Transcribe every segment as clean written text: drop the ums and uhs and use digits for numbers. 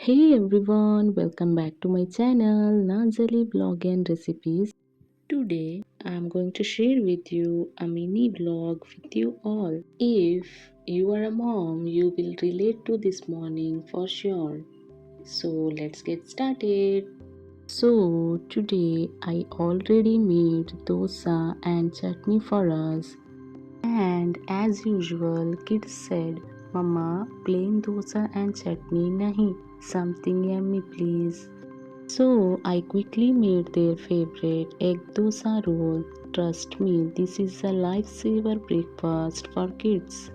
Hey everyone, welcome back to my channel Naaz Ali Vlogs Recipes. Today I'm going to share with you a mini vlog with you all. If you are a mom, you will relate to this morning for sure. So let's get started. So today I already made dosa and chutney for us. And as usual, kids said, Mama, plain dosa and chutney nahi, something yummy please. So I quickly made their favorite egg dosa roll. Trust me, this is a lifesaver breakfast for kids.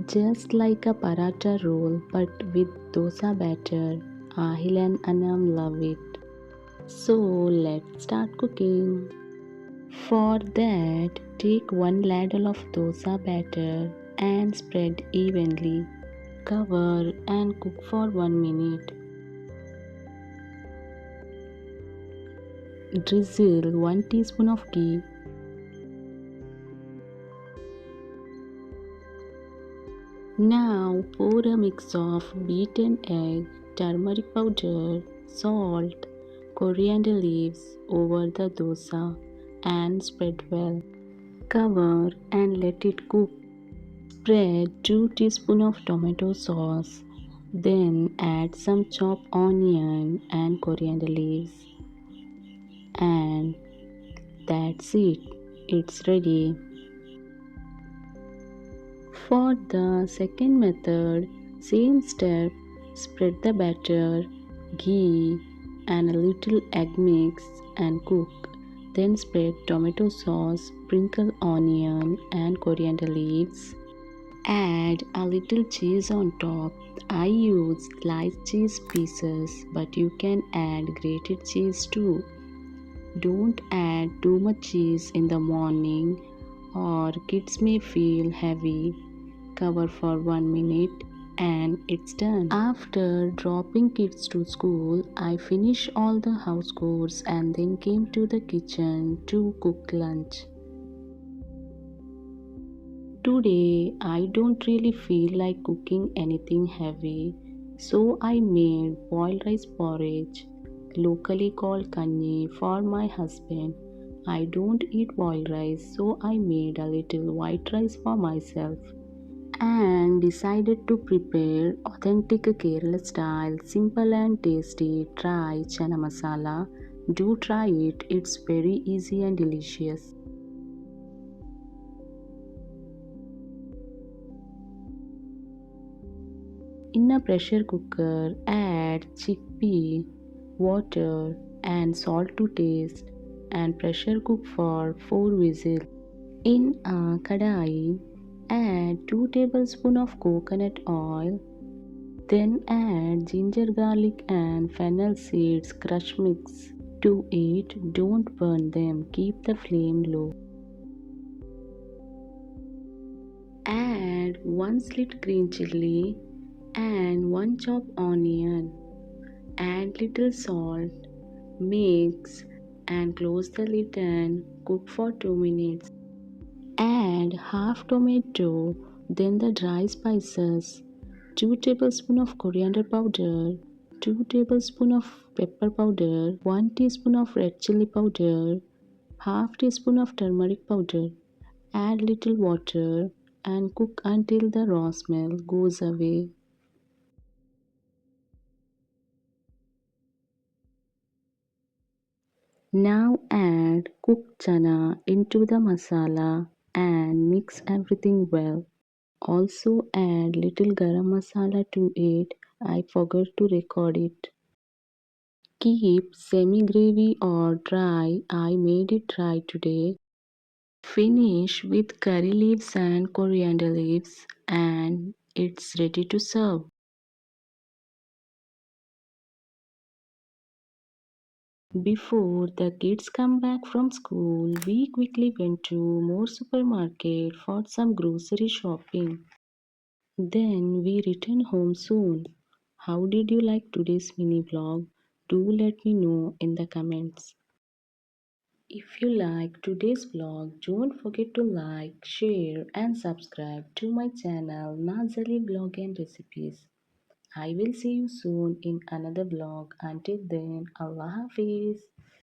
Just like a paratha roll but with dosa batter. Ahil and Anam love it. So let's start cooking. For that, take one ladle of dosa batter and spread evenly. Cover and cook for 1 minute. Drizzle 1 teaspoon of ghee. Now pour a mix of beaten egg, turmeric powder, salt, coriander leaves over the dosa and spread well. Cover and let it cook. Spread 2 teaspoons of tomato sauce. Then add some chopped onion and coriander leaves. And that's it. It's ready. For the second method, same step, spread the batter, ghee and a little egg mix and cook. Then spread tomato sauce, sprinkle onion and coriander leaves. Add a little cheese on top. I use sliced cheese pieces, but you can add grated cheese too. Don't add too much cheese in the morning or kids may feel heavy. Cover for 1 minute and it's done. After dropping kids to school, I finished all the house chores and then came to the kitchen to cook lunch. Today, I don't really feel like cooking anything heavy, so I made boiled rice porridge, locally called kanji, for my husband. I don't eat boiled rice, so I made a little white rice for myself and decided to prepare authentic Kerala style, simple and tasty dry chana masala. Do try it, it's very easy and delicious. In a pressure cooker, add chickpea, water, and salt to taste, and pressure cook for 4 whistles. In a kadai, add 2 tablespoons of coconut oil, then add ginger, garlic, and fennel seeds crush mix. To eat, don't burn them, keep the flame low. Add 1 slit green chili and 1 chopped onion. Add little salt, mix and close the lid and cook for 2 minutes. Add half tomato, then the dry spices, 2 tablespoons of coriander powder, 2 tablespoons of pepper powder, 1 teaspoon of red chili powder, half teaspoon of turmeric powder. Add little water and cook until the raw smell goes away. Now add cooked chana into the masala and mix everything well. Also add little garam masala to it. I forgot to record it. Keep semi-gravy or dry. I made it dry today. Finish with curry leaves and coriander leaves and it's ready to serve. Before the kids come back from school, we quickly went to more supermarket for some grocery shopping. Then we return home soon. How did you like today's mini vlog? Do let me know in the comments. If you like today's vlog, don't forget to like, share and subscribe to my channel Naaz Ali Vlogs Recipes. I will see you soon in another vlog. Until then, Allah Hafiz.